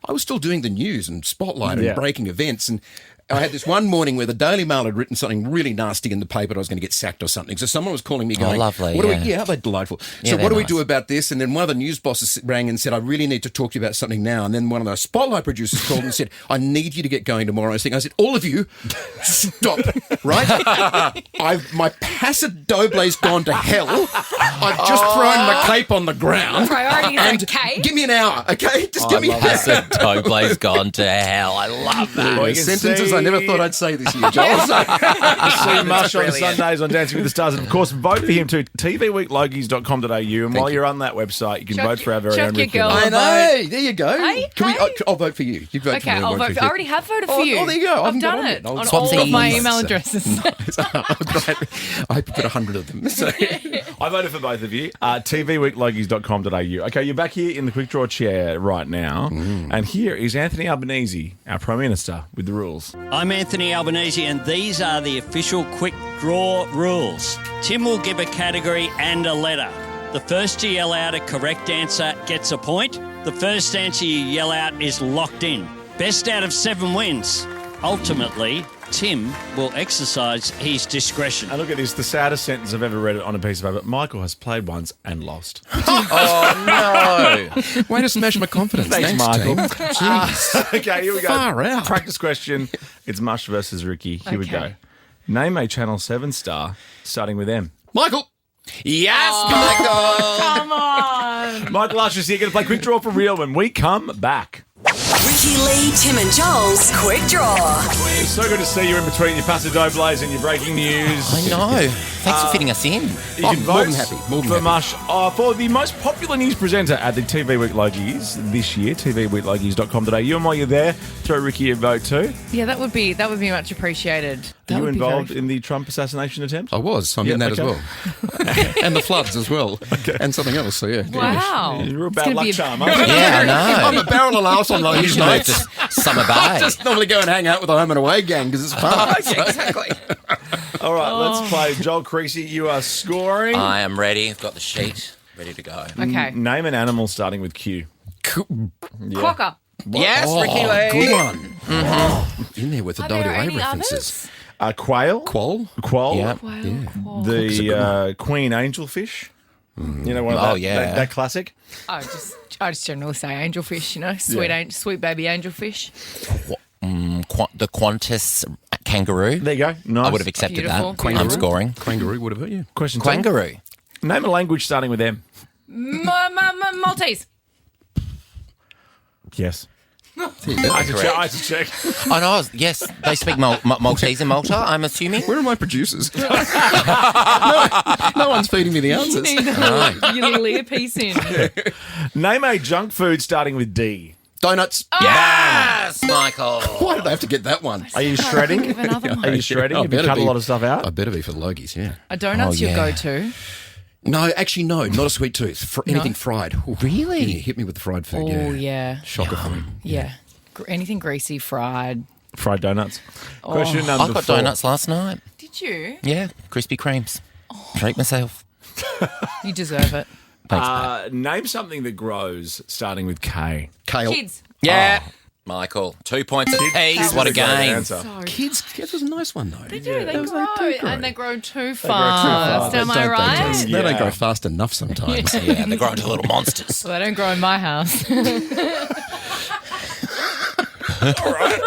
I was still doing the news and Spotlight and breaking events, and I had this one morning where the Daily Mail had written something really nasty in the paper that I was going to get sacked or something. So someone was calling me going, lovely, how they delightful. So what do we do about this? And then one of the news bosses rang and said, I really need to talk to you about something now. And then one of the Spotlight producers called and said, I need you to get going tomorrow. I said, all of you, stop, right? My Paso Doble's gone to hell. I've just thrown my cape on the ground. Priorities and okay. Give me an hour, okay? Just give me an hour. Paso Doble's gone to hell. I love that. Sentences I never thought I'd say this year, Joel. See Mush on Sundays on Dancing with the Stars. And, of course, vote for him too. tvweeklogies.com.au. And while you're on that website, you can vote for our very own Ricky. I know. There you go. Hey, I'll vote for you. You vote for me. I'll vote for you. I already have voted for you. Oh, there you go. I've done it on all of my email addresses. I put 100 of them. So. I voted for both of you. tvweeklogies.com.au. Okay, you're back here in the quick draw chair right now. And here is Anthony Albanese, our Prime Minister, with the rules. I'm Anthony Albanese, and these are the official quick draw rules. Tim will give a category and a letter. The first to yell out a correct answer gets a point. The first answer you yell out is locked in. Best out of 7 wins. Ultimately, Tim will exercise his discretion. And look at this, the saddest sentence I've ever read on a piece of paper. Michael has played once and lost. Oh, no. Way to smash my confidence. Thanks, Michael. Team. Jeez. Okay, here we go. Far out. Practice question. It's Mush versus Ricky. Here we go. Name a Channel 7 star starting with M. Michael. Yes, Michael. Come on. Michael Usher's here. Going to play Quick Draw for real when we come back. Ricky Lee, Tim and Joel's Quick Draw. It's so good to see you in between your Paso Dobles and your breaking news. I know. Thanks for fitting us in. You can vote more than happy. More than for happy. Mush for the most popular news presenter at the TV Week Logies this year, tvweeklogies.com.au. And while you're there, throw Ricky a vote too. Yeah, that would be much appreciated. Are you involved in the Trump assassination attempt? I was. I'm in that as well. And the floods as well. And something else. So, yeah. Wow. You're a It's bad gonna luck be charm, aren't you? Yeah, I know. I'm a barrel and arse on You these should move nights. to Summer I Bay. just normally go and hang out with the home and away gang because it's fun. Exactly. All right, let's play. Joel Creasy, you are scoring. I am ready. I've got the sheet ready to go. Okay. Name an animal starting with Q. Quokka. Yes, Ricky Lee. Good one. In there with the Are there WA any references. Quail. Quoll. Quoll. Yep. The Queen Angelfish. You know, one of that classic. I just generally say angelfish, sweet baby angelfish. The Qantas kangaroo. There you go. Nice. I would have accepted Beautiful. that. I'm scoring. Kangaroo would have hurt you. Question two. Kangaroo. Name a language starting with M. Maltese. Yes. There you go. I had to check. I know. Yes, they speak Maltese in Malta, I'm assuming. Where are my producers? no one's feeding me the answers. You little earpiece in. Name a junk food starting with D. Donuts. Yes, Michael. Why did I have to get that one? Are you shredding? Think of another one. Are you shredding? I Have you better cut be. a lot of stuff out? I better be for the Logies, yeah. A donut's Oh, your yeah. go-to. No, actually, no, not a sweet tooth. Anything fried. Ooh, Really? yeah, hit me with the fried food, Oh, yeah. Shocker food. Yeah. Anything greasy, fried. Fried donuts. Question number I got 4. donuts last night. Did you? Yeah, Krispy Kremes. Treat myself. You deserve it. Thanks, mate. Name something that grows starting with K. Kale. Kids. Yeah. Michael, 2 points apiece. What a Great game. answer. Kids was a nice one, though. They do. They grow. And they grow too fast. fast. Am I right? They don't grow fast enough sometimes. Yeah, they grow into little monsters. Well, they don't grow in my house. All right.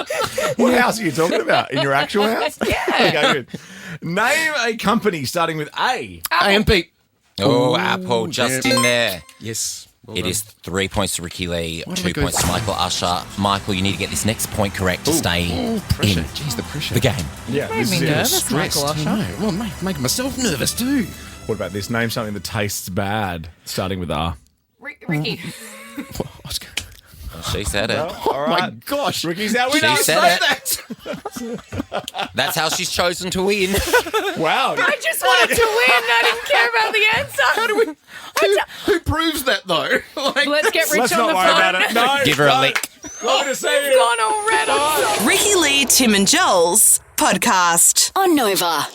What house are you talking about? In your actual house? Yeah. Okay, good. Name a company starting with A. AMP. Oh, Apple just in there. Yes. Well It done. is 3 points to Ricky Lee, Why did 2 I go points to for- Michael Usher. Michael, you need to get this next point correct to stay pressure. in Jeez, the pressure. the game. Yeah, Made me nervous, Stressed. Michael Usher. I know. Well, making myself nervous too. What about this? Name something that tastes bad starting with R. Ricky. Oscar. Well, she said it. All right. My gosh. Ricky's out. She Winner. said it. That's how she's chosen to win. Wow. I just wanted to win. I didn't care about the answer. How do we? Who proves that though? Let's get Rich Let's on not the worry phone. about it. No. Give her a lick. Lovely to see It's you. gone all red. I'm sorry. Ricky Lee, Tim and Joel's podcast on Nova.